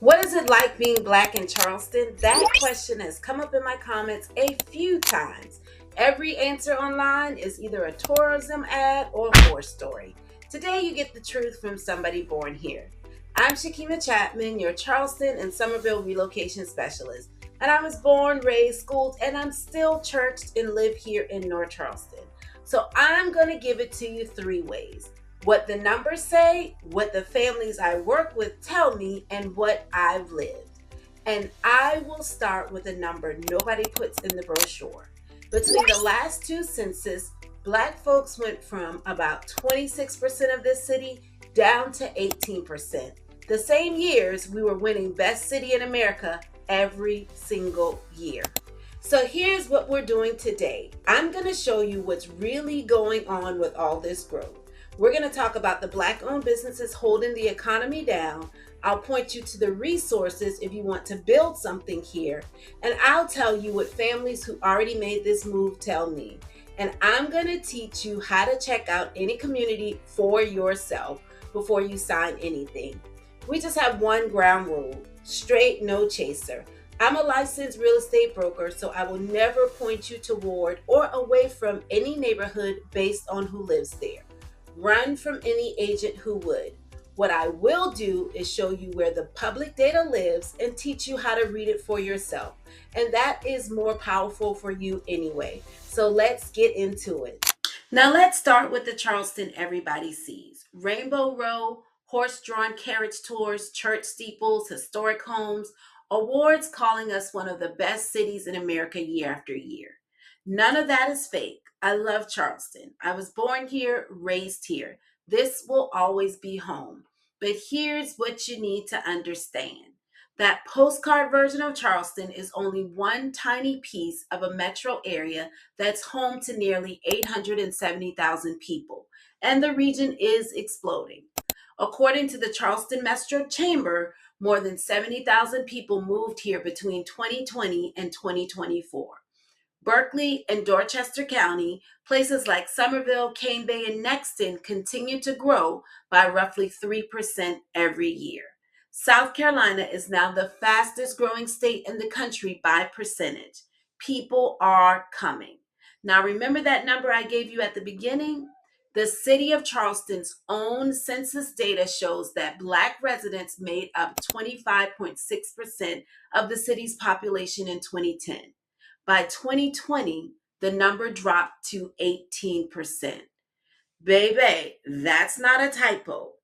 What is it like being Black in Charleston? That question has come up in my comments a few times. Every answer online is either a tourism ad or a horror story. Today, you get the truth from somebody born here. I'm Chatman, your Charleston and Summerville relocation specialist. And I was born, raised, schooled, and I'm still churched and live here in North Charleston. So I'm going to give it to you three ways: what the numbers say, what the families I work with tell me, and what I've lived. And I will start with a number nobody puts in the brochure. Between the last two census, Black folks went from about 26% of this city down to 18%. The same years, we were winning Best City in America every single year. So here's what we're doing today. I'm going to show you what's really going on with all this growth. We're going to talk about the Black-owned businesses holding the economy down. I'll point you to the resources if you want to build something here. And I'll tell you what families who already made this move tell me. And I'm going to teach you how to check out any community for yourself before you sign anything. We just have one ground rule: straight, no chaser. I'm a licensed real estate broker, so I will never point you toward or away from any neighborhood based on who lives there. Run from any agent who would. What I will do is show you where the public data lives and teach you how to read it for yourself. And that is more powerful for you anyway. So let's get into it. Now let's start with the Charleston everybody sees: Rainbow Row, horse-drawn carriage tours, church steeples, historic homes, awards calling us one of the best cities in America year after year. None of that is fake. I love Charleston. I was born here, raised here. This will always be home. But here's what you need to understand: that postcard version of Charleston is only one tiny piece of a metro area that's home to nearly 870,000 people. And the region is exploding. According to the Charleston Metro Chamber, more than 70,000 people moved here between 2020 and 2024. Berkeley and Dorchester County, places like Somerville, Cane Bay, and Nexton continue to grow by roughly 3% every year. South Carolina is now the fastest growing state in the country by percentage. People are coming. Now, remember that number I gave you at the beginning? The city of Charleston's own census data shows that Black residents made up 25.6% of the city's population in 2010. By 2020, the number dropped to 18%. Baby, that's not a typo.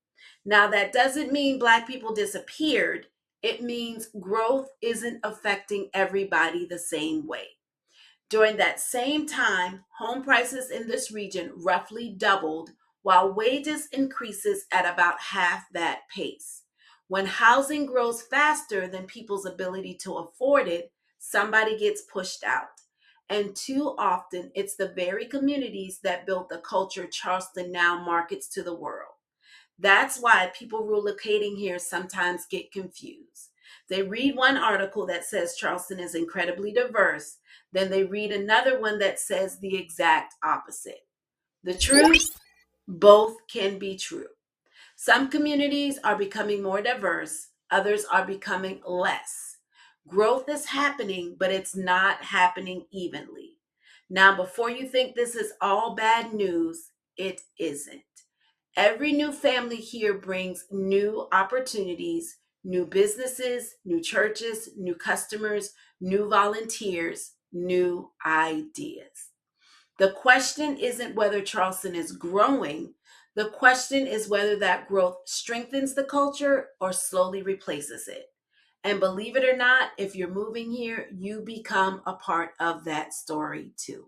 Now, that doesn't mean Black people disappeared. It means growth isn't affecting everybody the same way. During that same time, home prices in this region roughly doubled, while wages increases at about half that pace. When housing grows faster than people's ability to afford it, somebody gets pushed out. And too often, it's the very communities that built the culture Charleston now markets to the world. That's why people relocating here sometimes get confused. They read one article that says Charleston is incredibly diverse, then they read another one that says the exact opposite. The truth: both can be true. Some communities are becoming more diverse, others are becoming less. Growth is happening, but it's not happening evenly. Now, before you think this is all bad news, it isn't. Every new family here brings new opportunities, new businesses, new churches, new customers, new volunteers, new ideas. The question isn't whether Charleston is growing. The question is whether that growth strengthens the culture or slowly replaces it. And believe it or not, if you're moving here, you become a part of that story too.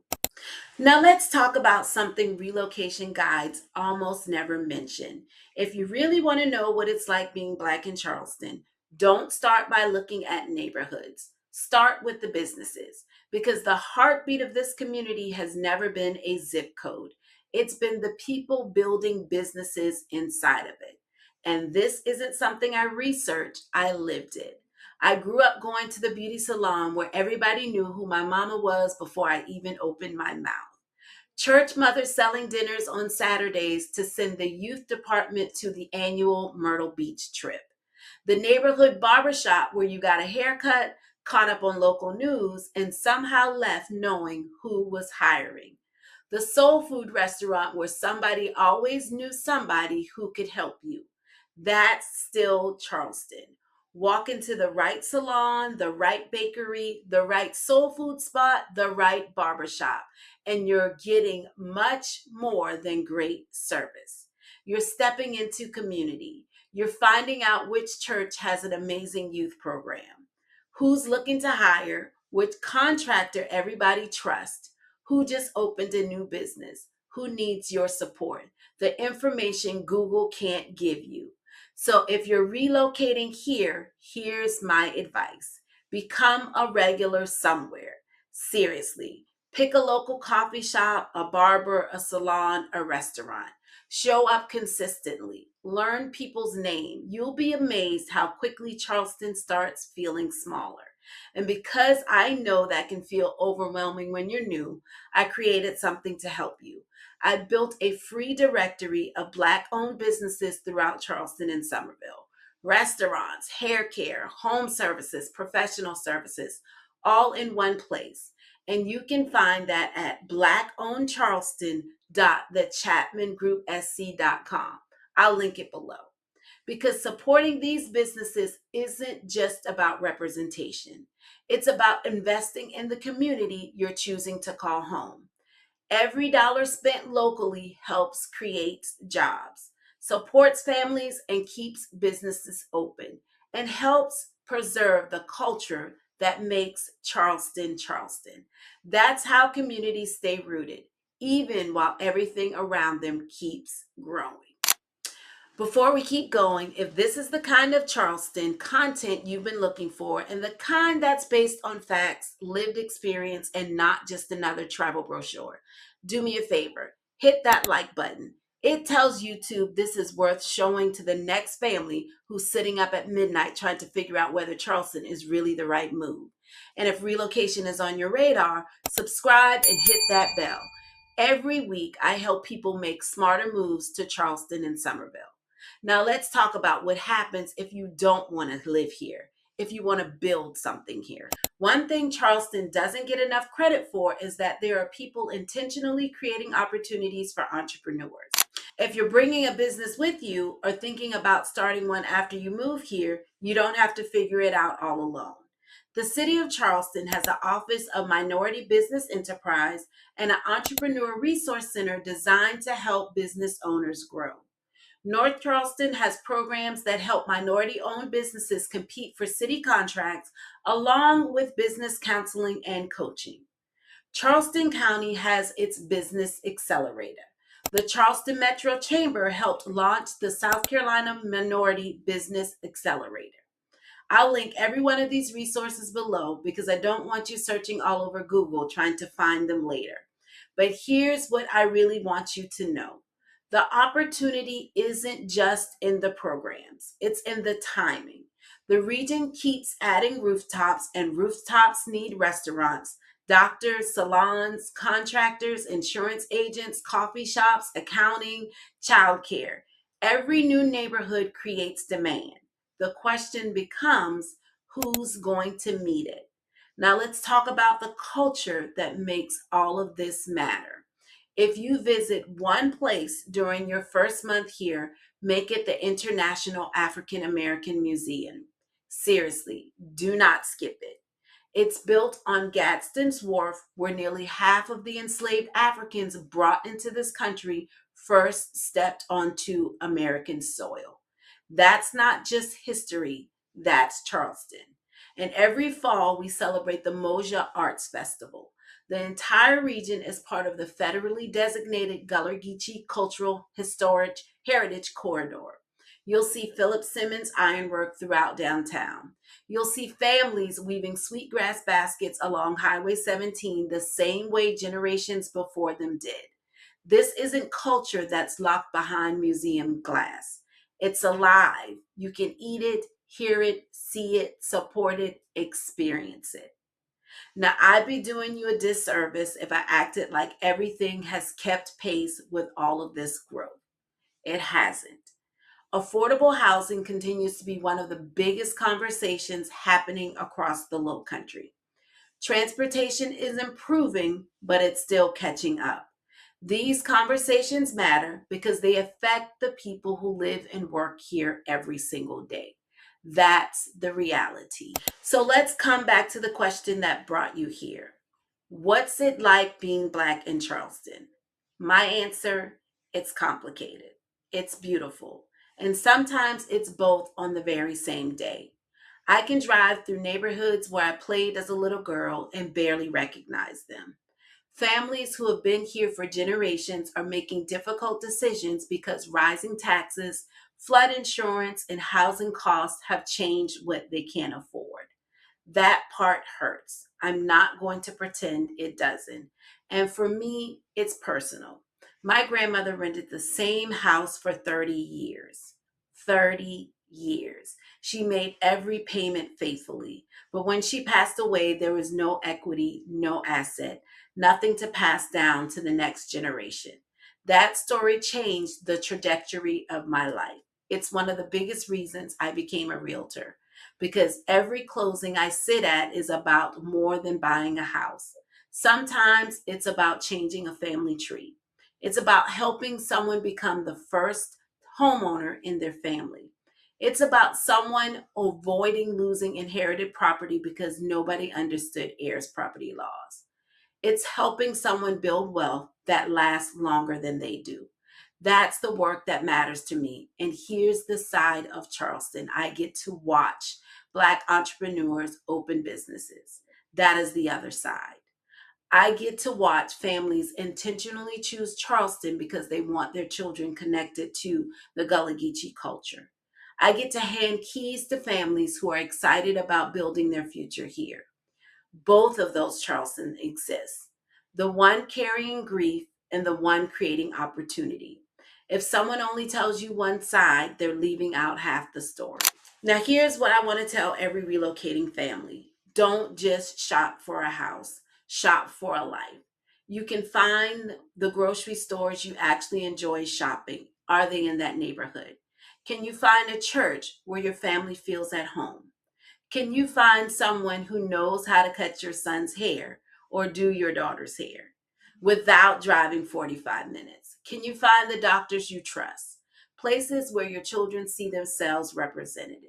Now let's talk about something relocation guides almost never mention. If you really want to know what it's like being Black in Charleston, don't start by looking at neighborhoods. Start with the businesses, because the heartbeat of this community has never been a zip code. It's been the people building businesses inside of it. And this isn't something I researched, I lived it. I grew up going to the beauty salon where everybody knew who my mama was before I even opened my mouth. Church mothers selling dinners on Saturdays to send the youth department to the annual Myrtle Beach trip. The neighborhood barbershop where you got a haircut, caught up on local news, and somehow left knowing who was hiring. The soul food restaurant where somebody always knew somebody who could help you. That's still Charleston. Walk into the right salon, the right bakery, the right soul food spot, the right barbershop, and you're getting much more than great service. You're stepping into community. You're finding out which church has an amazing youth program, who's looking to hire, which contractor everybody trusts, who just opened a new business, who needs your support. The information Google can't give you. So if you're relocating here, here's my advice. Become a regular somewhere. Seriously. Pick a local coffee shop, a barber, a salon, a restaurant. Show up consistently. Learn people's name. You'll be amazed how quickly Charleston starts feeling smaller. And because I know that can feel overwhelming when you're new, I created something to help you. I built a free directory of Black owned businesses throughout Charleston and Somerville. Restaurants, hair care, home services, professional services, all in one place. And you can find that at blackownedcharleston.thechatmangroupsc.com. I'll link it below. Because supporting these businesses isn't just about representation. It's about investing in the community you're choosing to call home. Every dollar spent locally helps create jobs, supports families, and keeps businesses open, and helps preserve the culture that makes Charleston Charleston. That's how communities stay rooted, even while everything around them keeps growing. Before we keep going, if this is the kind of Charleston content you've been looking for and the kind that's based on facts, lived experience, and not just another travel brochure, do me a favor, hit that like button. It tells YouTube this is worth showing to the next family who's sitting up at midnight trying to figure out whether Charleston is really the right move. And if relocation is on your radar, subscribe and hit that bell. Every week, I help people make smarter moves to Charleston and Somerville. Now let's talk about what happens if you don't want to live here, if you want to build something here. One thing Charleston doesn't get enough credit for is that there are people intentionally creating opportunities for entrepreneurs. If you're bringing a business with you or thinking about starting one after you move here, you don't have to figure it out all alone. The City of Charleston has an Office of Minority Business Enterprise and an Entrepreneur Resource Center designed to help business owners grow. North Charleston has programs that help minority-owned businesses compete for city contracts, along with business counseling and coaching. Charleston County has its Business Accelerator. The Charleston Metro Chamber helped launch the South Carolina Minority Business Accelerator. I'll link every one of these resources below because I don't want you searching all over Google trying to find them later. But here's what I really want you to know. The opportunity isn't just in the programs, it's in the timing. The region keeps adding rooftops, and rooftops need restaurants, doctors, salons, contractors, insurance agents, coffee shops, accounting, childcare. Every new neighborhood creates demand. The question becomes, who's going to meet it? Now let's talk about the culture that makes all of this matter. If you visit one place during your first month here, make it the International African American Museum. Seriously, do not skip it. It's built on Gadsden's Wharf, where nearly half of the enslaved Africans brought into this country first stepped onto American soil. That's not just history, that's Charleston. And every fall, we celebrate the Moja Arts Festival. The entire region is part of the federally designated Gullah Geechee Cultural Historic Heritage Corridor. You'll see Philip Simmons ironwork throughout downtown. You'll see families weaving sweetgrass baskets along Highway 17 the same way generations before them did. This isn't culture that's locked behind museum glass. It's alive. You can eat it, hear it, see it, support it, experience it. Now, I'd be doing you a disservice if I acted like everything has kept pace with all of this growth. It hasn't. Affordable housing continues to be one of the biggest conversations happening across the Low Country. Transportation is improving, but it's still catching up. These conversations matter because they affect the people who live and work here every single day. That's the reality. So let's come back to the question that brought you here. What's it like being Black in Charleston? My answer, it's complicated. It's beautiful. And sometimes it's both on the very same day. I can drive through neighborhoods where I played as a little girl and barely recognize them. Families who have been here for generations are making difficult decisions because rising taxes, flood insurance, and housing costs have changed what they can afford. That part hurts. I'm not going to pretend it doesn't. And for me, it's personal. My grandmother rented the same house for 30 years. 30 years. She made every payment faithfully. But when she passed away, there was no equity, no asset, nothing to pass down to the next generation. That story changed the trajectory of my life. It's one of the biggest reasons I became a realtor because every closing I sit at is about more than buying a house. Sometimes it's about changing a family tree. It's about helping someone become the first homeowner in their family. It's about someone avoiding losing inherited property because nobody understood heirs property laws. It's helping someone build wealth that lasts longer than they do. That's the work that matters to me. And here's the side of Charleston. I get to watch Black entrepreneurs open businesses. That is the other side. I get to watch families intentionally choose Charleston because they want their children connected to the Gullah Geechee culture. I get to hand keys to families who are excited about building their future here. Both of those Charleston exist. The one carrying grief and the one creating opportunity. If someone only tells you one side, they're leaving out half the story. Now, here's what I want to tell every relocating family. Don't just shop for a house, shop for a life. You can find the grocery stores you actually enjoy shopping. Are they in that neighborhood? Can you find a church where your family feels at home? Can you find someone who knows how to cut your son's hair or do your daughter's hair without driving 45 minutes? Can you find the doctors you trust? Places where your children see themselves represented.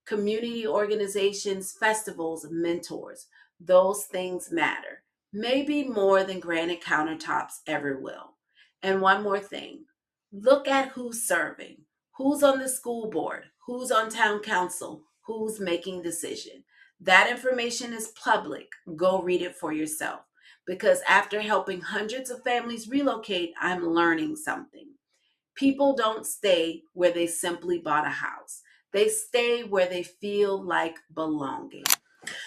Community organizations, festivals, mentors. Those things matter. Maybe more than granite countertops ever will. And one more thing, look at who's serving. Who's on the school board? Who's on town council? Who's making decision? That information is public. Go read it for yourself. Because after helping hundreds of families relocate, I'm learning something. People don't stay where they simply bought a house. They stay where they feel like belonging.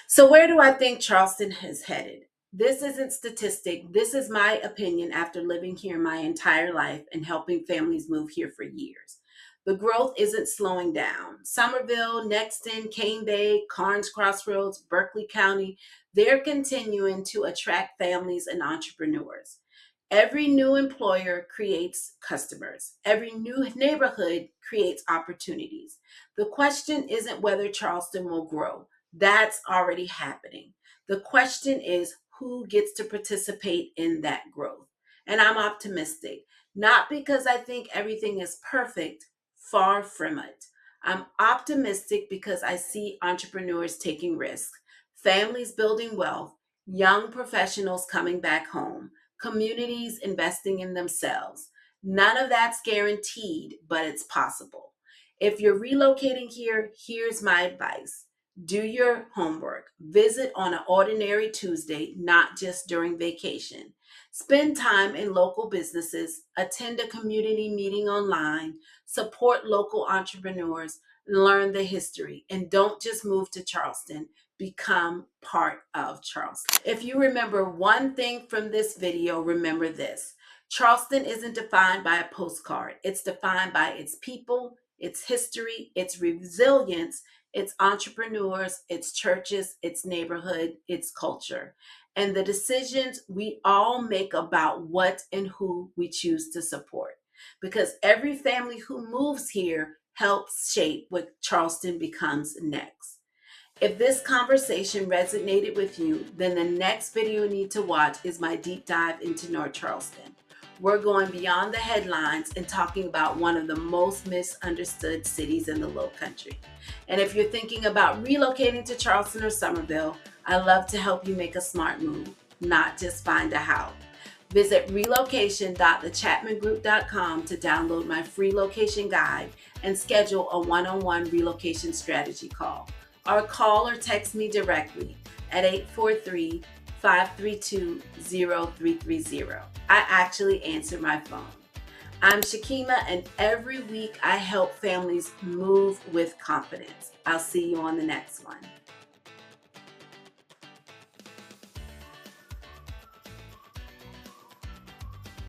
So, where do I think Charleston is headed? This isn't statistic. This is my opinion after living here my entire life and helping families move here for years. The growth isn't slowing down. Somerville, Nexton, Cane Bay, Carnes Crossroads, Berkeley County, they're continuing to attract families and entrepreneurs. Every new employer creates customers. Every new neighborhood creates opportunities. The question isn't whether Charleston will grow. That's already happening. The question is who gets to participate in that growth. And I'm optimistic, not because I think everything is perfect, far from it. I'm optimistic because I see entrepreneurs taking risks, families building wealth, young professionals coming back home, communities investing in themselves. None of that's guaranteed, but it's possible. If you're relocating here, here's my advice. Do your homework. Visit on an ordinary Tuesday, not just during vacation. Spend time in local businesses, attend a community meeting online, support local entrepreneurs, learn the history, and don't just move to Charleston. Become part of Charleston. If you remember one thing from this video, remember this. Charleston isn't defined by a postcard. It's defined by its people, its history, its resilience, its entrepreneurs, its churches, its neighborhood, its culture, and the decisions we all make about what and who we choose to support. Because every family who moves here helps shape what Charleston becomes next. If this conversation resonated with you, then the next video you need to watch is my deep dive into North Charleston. We're going beyond the headlines and talking about one of the most misunderstood cities in the Low Country. And if you're thinking about relocating to Charleston or Summerville, I love to help you make a smart move, not just find a house. Visit relocation.thechatmangroup.com to download my free location guide and schedule a one-on-one relocation strategy call. Or call or text me directly at 843-532-0330. I actually answer my phone. I'm Shakima, and every week I help families move with confidence. I'll see you on the next one.